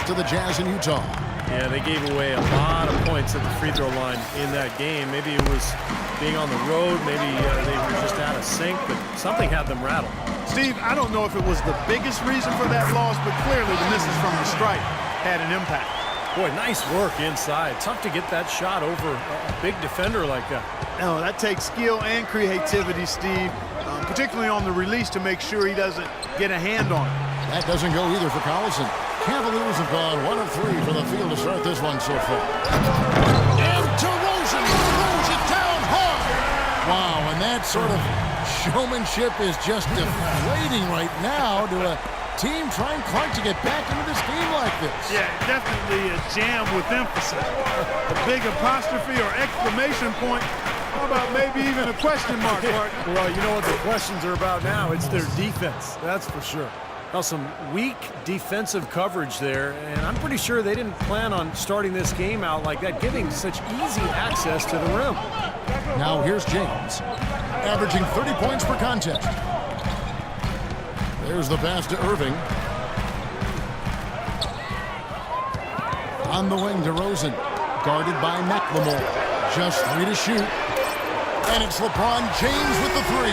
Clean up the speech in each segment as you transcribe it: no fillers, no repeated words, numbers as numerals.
to the Jazz in Utah. Yeah, they gave away a lot of points at the free throw line in that game. Maybe it was being on the road. Maybe they were just out of sync, but something had them rattled. Steve, I don't know if it was the biggest reason for that loss, but clearly the misses from the stripe had an impact. Boy, nice work inside. Tough to get that shot over a big defender like that. No, that takes skill and creativity, Steve, particularly on the release to make sure he doesn't get a hand on it. That doesn't go either for Collison. Cavaliers have gone 1 of 3 from the field to start this one so far. And DeRozan throws it down hard. Wow, and that sort of showmanship is just deflating right now to a team trying to get back into this game like this. Yeah, definitely a jam with emphasis. A big apostrophe or exclamation point. How about maybe even a question mark, partner? Well, you know what the questions are about now? It's their defense, that's for sure. Now, some weak defensive coverage there, and I'm pretty sure they didn't plan on starting this game out like that, giving such easy access to the rim. Now here's James, averaging 30 points per contest. There's the pass to Irving. On the wing, DeRozan, guarded by McLemore. Just 3 to shoot. And it's LeBron James with the 3.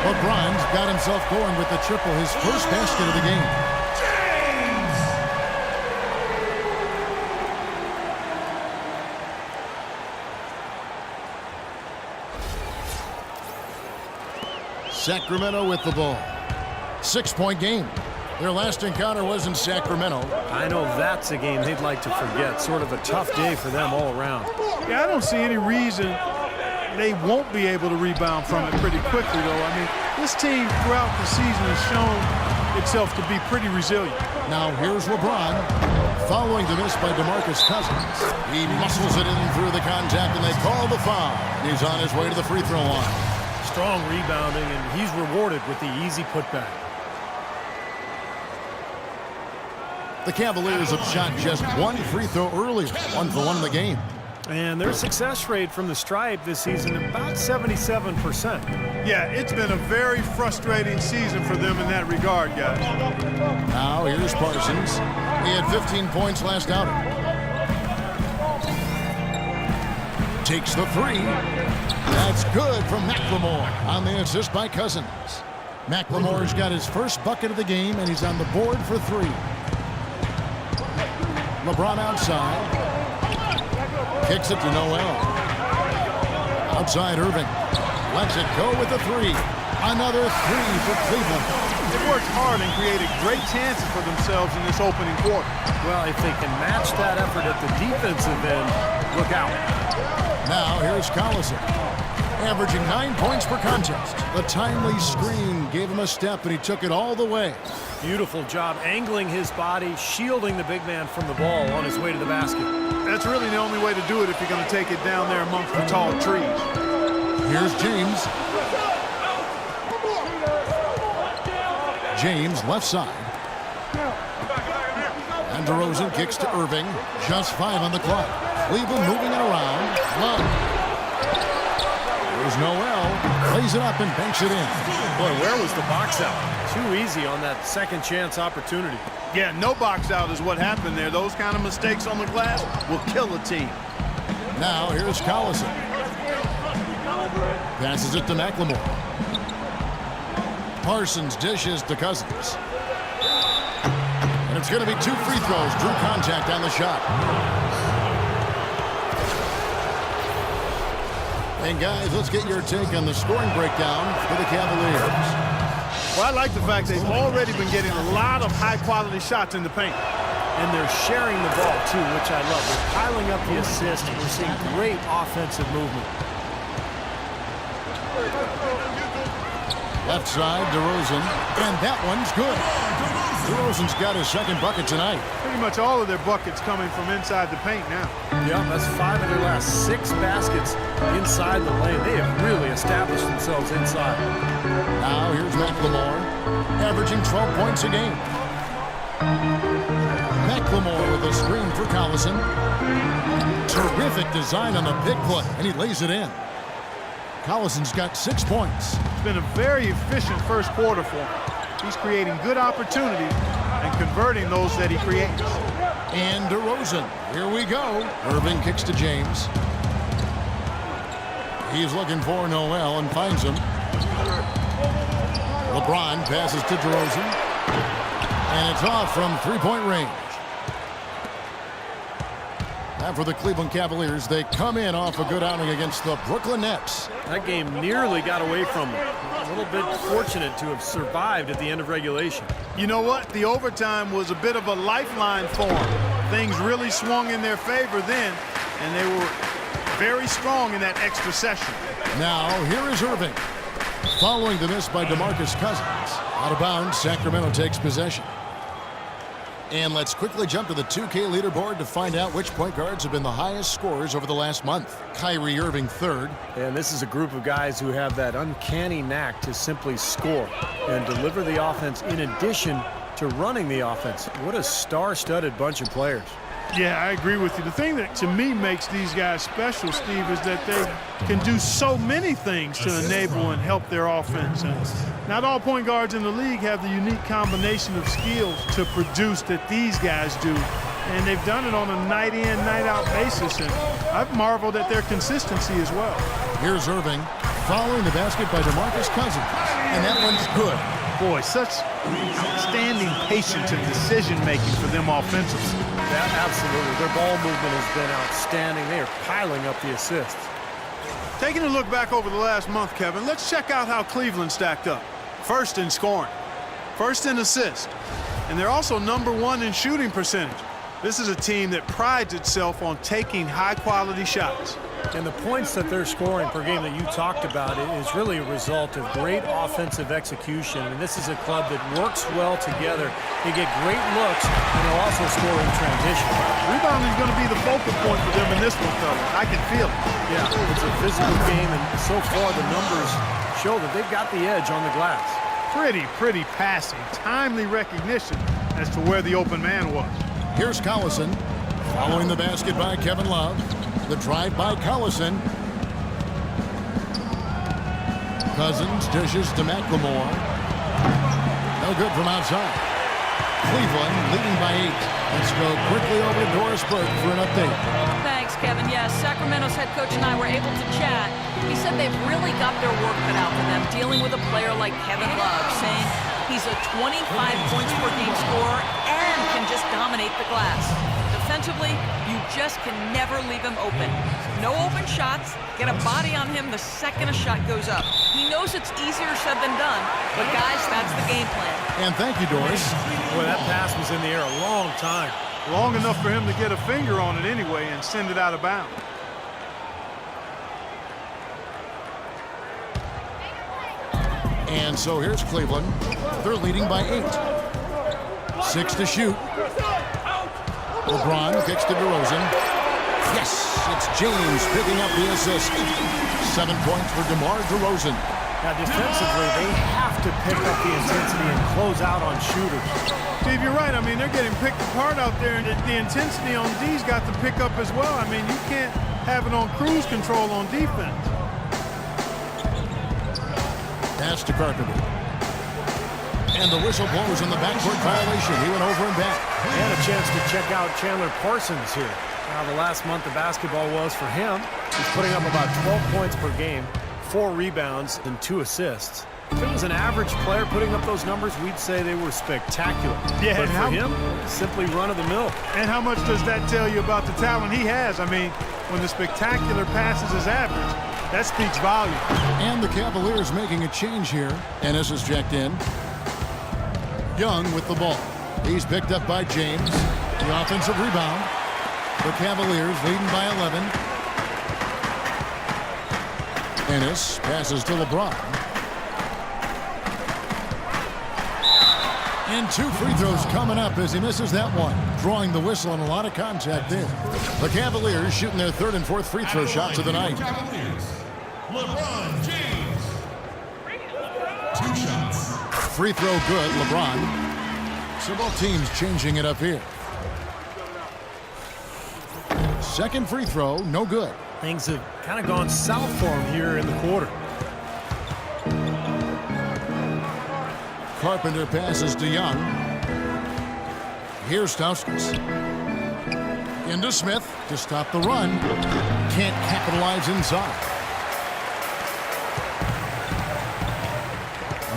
LeBron's got himself going with the triple, his first basket of the game. Sacramento with the ball. 6-point game. Their last encounter was in Sacramento. I know that's a game they'd like to forget. Sort of a tough day for them all around. Yeah, I don't see any reason they won't be able to rebound from it pretty quickly, though. I mean, this team throughout the season has shown itself to be pretty resilient. Now here's LeBron, following the miss by DeMarcus Cousins. He muscles it in through the contact, and they call the foul. He's on his way to the free throw line. Strong rebounding, and he's rewarded with the easy putback. The Cavaliers have shot just 1 free throw earlier, 1 for 1 in the game. And their success rate from the stripe this season about 77%. Yeah, it's been a very frustrating season for them in that regard, guys. Now here's Parsons. He had 15 points last outing. Takes the 3. That's good from McLemore on the assist by Cousins. McLemore's got his first bucket of the game, and he's on the board for 3. LeBron outside. Kicks it to Noel. Outside Irving. Lets it go with the 3. Another 3 for Cleveland. They worked hard and created great chances for themselves in this opening quarter. Well, if they can match that effort at the defensive end, look out. Now here's Collison, averaging 9 points per contest. The timely screen gave him a step, and he took it all the way. Beautiful job angling his body, shielding the big man from the ball on his way to the basket. That's really the only way to do it if you're going to take it down there amongst the tall trees. Here's James. James left side. And DeRozan kicks to Irving. Just 5 on the clock. Cleveland moving it around. Love. There's Noel. Lays it up and banks it in. Boy, where was the box out? Too easy on that second chance opportunity. Yeah, no box out is what happened there. Those kind of mistakes on the glass will kill a team. Now here's Collison. Passes it to McLemore. Parsons dishes to Cousins. And it's going to be 2 free throws. Drew contact on the shot. And guys, let's get your take on the scoring breakdown for the Cavaliers. Well, I like the fact they've already been getting a lot of high-quality shots in the paint. And they're sharing the ball, too, which I love. They're piling up the assist, and we're seeing great offensive movement. Left side, DeRozan, and that one's good. DeRozan's got his second bucket tonight. Pretty much all of their buckets coming from inside the paint now. Yeah, that's 5 of their last 6 baskets inside the lane. They have really established themselves inside. Now here's McLemore, averaging 12 points a game. McLemore with a screen for Collison. Terrific design on the big play, and he lays it in. Collison's got 6 points. It's been a very efficient first quarter for him. He's creating good opportunities and and converting those that he creates. And DeRozan. Here we go. Irving kicks to James. He's looking for Noel and finds him. LeBron passes to DeRozan. And it's off from three-point range. Now for the Cleveland Cavaliers, they come in off a good outing against the Brooklyn Nets. That game nearly got away from them. A little bit fortunate to have survived at the end of regulation. You know what? The overtime was a bit of a lifeline for them. Things really swung in their favor then, and they were very strong in that extra session. Now, here is Irving. Following the miss by DeMarcus Cousins. Out of bounds, Sacramento takes possession. And let's quickly jump to the 2K leaderboard to find out which point guards have been the highest scorers over the last month. Kyrie Irving third. And this is a group of guys who have that uncanny knack to simply score and deliver the offense in addition to running the offense. What a star-studded bunch of players. Yeah, I agree with you. The thing that, to me, makes these guys special, Steve, is that they can do so many things to enable and help their offense. And not all point guards in the league have the unique combination of skills to produce that these guys do. And they've done it on a night-in, night-out basis. And I've marveled at their consistency as well. Here's Irving following the basket by DeMarcus Cousins. And that one's good. Boy, such outstanding patience and decision-making for them offensively. Yeah, absolutely. Their ball movement has been outstanding. They are piling up the assists. Taking a look back over the last month, Kevin, let's check out how Cleveland stacked up. First in scoring, first in assists, and they're also #1 in shooting percentage. This is a team that prides itself on taking high-quality shots. And the points that they're scoring per game that you talked about is really a result of great offensive execution. And this is a club that works well together. They get great looks, and they'll also score in transition. Rebounding is going to be the focal point for them in this one, though. I can feel it. Yeah, it's a physical game, and so far the numbers show that they've got the edge on the glass. Pretty passing, timely recognition as to where the open man was. Here's Collison following the basket by Kevin Love. The drive by Collison. Cousins dishes to McLemore. No good from outside. Cleveland leading by 8. Let's go quickly over to Doris Burke for an update. Thanks, Kevin. Yes, Sacramento's head coach and I were able to chat. He said they've really got their work cut out for them dealing with a player like Kevin Love, saying he's a 25 points per game scorer and can just dominate the glass. Defensively, you just can never leave him open. No open shots. Get a body on him the second a shot goes up. He knows it's easier said than done, but guys, that's the game plan. And thank you, Doris. Boy, that pass was in the air a long time. Long enough for him to get a finger on it anyway and send it out of bounds. And so here's Cleveland. They're leading by 8. 6 to shoot. LeBron kicks to DeRozan. Yes, it's James picking up the assist. 7 points for DeMar DeRozan. Now, defensively, they have to pick up the intensity and close out on shooters. Steve, you're right. I mean, they're getting picked apart out there, and the intensity on D's got to pick up as well. I mean, you can't have it on cruise control on defense. Pass to Carpenter. And the whistle blows on the backcourt violation. He went over and back. And a chance to check out Chandler Parsons here. Now, the last month of basketball was for him. He's putting up about 12 points per game, 4 rebounds, and 2 assists. If it was an average player putting up those numbers, we'd say they were spectacular. Yeah, but for him, simply run-of-the-mill. And how much does that tell you about the talent he has? I mean, when the spectacular passes is average, that speaks volume. And the Cavaliers making a change here. Ennis is checked in. Young with the ball. He's picked up by James. The offensive rebound. The Cavaliers leading by 11. Ennis passes to LeBron. And 2 free throws coming up as he misses that one. Drawing the whistle and a lot of contact there. The Cavaliers shooting their 3rd and 4th free throw shots of the night. LeBron James. 2 shots. Free throw good, LeBron. So both teams changing it up here. Second free throw, no good. Things have kind of gone south for him here in the quarter. Carpenter passes to Young. Here's Stauskas. Into Smith to stop the run. Can't capitalize inside.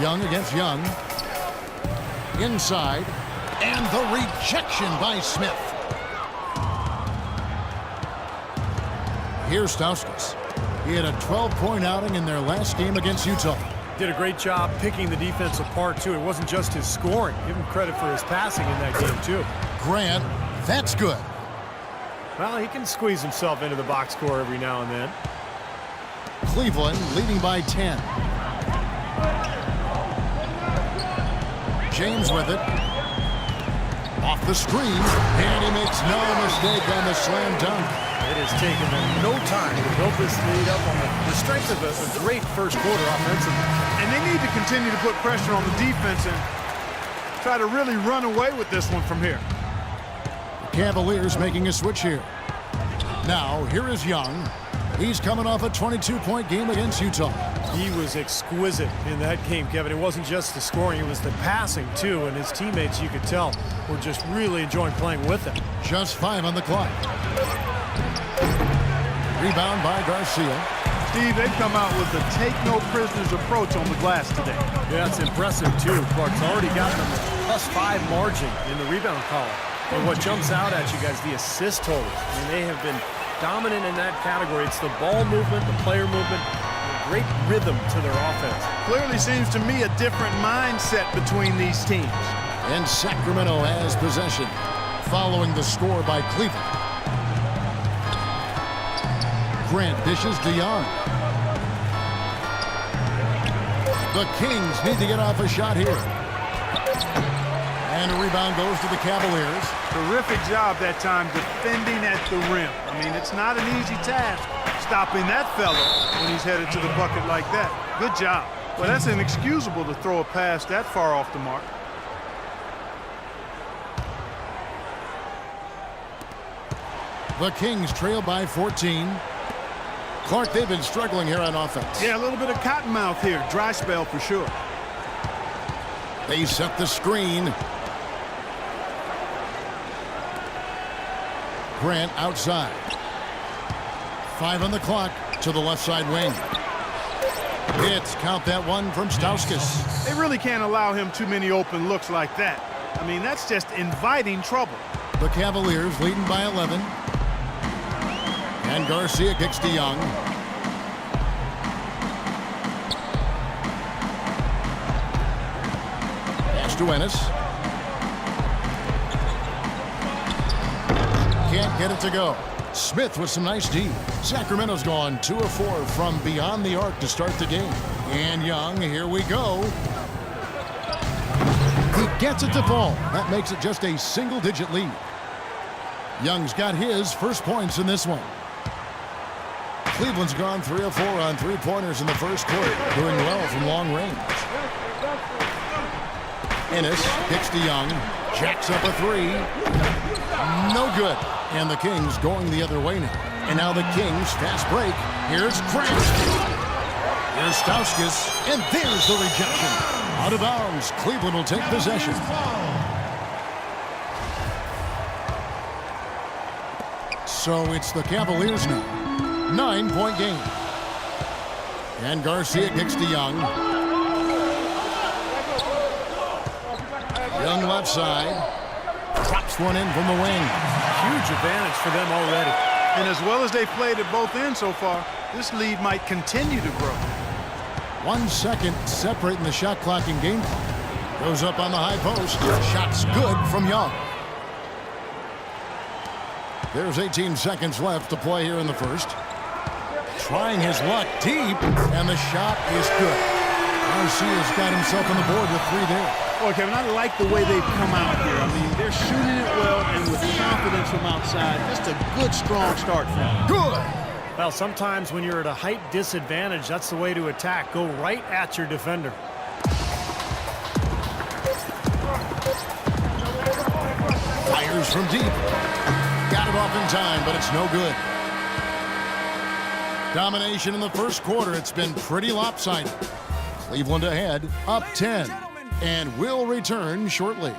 Young against Young. Inside. And the rejection by Smith. Here's Stauskas. He had a 12-point outing in their last game against Utah. Did a great job picking the defense apart, too. It wasn't just his scoring. Give him credit for his passing in that game, too. Grant, that's good. Well, he can squeeze himself into the box score every now and then. Cleveland leading by 10. James with it. Off the screen, and he makes no mistake on the slam dunk. It has taken them no time to build this lead up on the strength of a great first quarter offensively. And they need to continue to put pressure on the defense and try to really run away with this one from here. The Cavaliers making a switch here. Now, here is Young. He's coming off a 22-point game against Utah. He was exquisite in that game, Kevin. It wasn't just the scoring, it was the passing, too. And his teammates, you could tell, were just really enjoying playing with him. Just 5 on the clock. Rebound by Garcia. Steve, they've come out with the take-no-prisoners approach on the glass today. Yeah, it's impressive, too. Clark's already gotten them a +5 margin in the rebound column. And what jumps out at you guys, the assist totals. I mean, they have been dominant in that category. It's the ball movement, the player movement, a great rhythm to their offense. Clearly seems to me a different mindset between these teams. And Sacramento has possession, following the score by Cleveland. Grant dishes to Young. The Kings need to get off a shot here. And a rebound goes to the Cavaliers. Terrific job that time defending at the rim. I mean, it's not an easy task stopping that fella when he's headed to the bucket like that. Good job. Well, that's inexcusable to throw a pass that far off the mark. The Kings trail by 14. Clark, they've been struggling here on offense. Yeah, a little bit of cottonmouth here. Dry spell for sure. They set the screen. Grant outside. 5 on the clock to the left side wing. Hits, count that one from Stauskas. They really can't allow him too many open looks like that. I mean, that's just inviting trouble. The Cavaliers leading by 11. And Garcia kicks to Young. Pass to Ennis. Can't get it to go. Smith with some nice D. Sacramento's gone 2 of 4 from beyond the arc to start the game. And Young, here we go. He gets it to fall. That makes it just a single-digit lead. Young's got his first points in this one. Cleveland's gone 3 of 4 on three-pointers in the first quarter, doing well from long range. Ennis kicks to Young, jacks up a 3. No good. And the Kings going the other way now. And now the Kings fast break. Here's Grant. Here's Stauskas. And there's the rejection. Out of bounds. Cleveland will take possession. So it's the Cavaliers now. 9-point game. And Garcia kicks to Young. Young left side. Drops one in from the wing. Huge advantage for them already. And as well as they've played at both ends so far, this lead might continue to grow. 1 second separating the shot clock and game clock. Goes up on the high post. Shot's good from Young. There's 18 seconds left to play here in the first. Trying his luck deep, and the shot is good. Garcia's got himself on the board with 3 there. Boy, Kevin, I like the way they've come out here. I mean, they're shooting it well and with confidence from outside. Just a good, strong start for them. Good! Well, sometimes when you're at a height disadvantage, that's the way to attack. Go right at your defender. Fires from deep. Got it off in time, but it's no good. Domination in the first quarter. It's been pretty lopsided. Cleveland ahead, up 10. And will return shortly.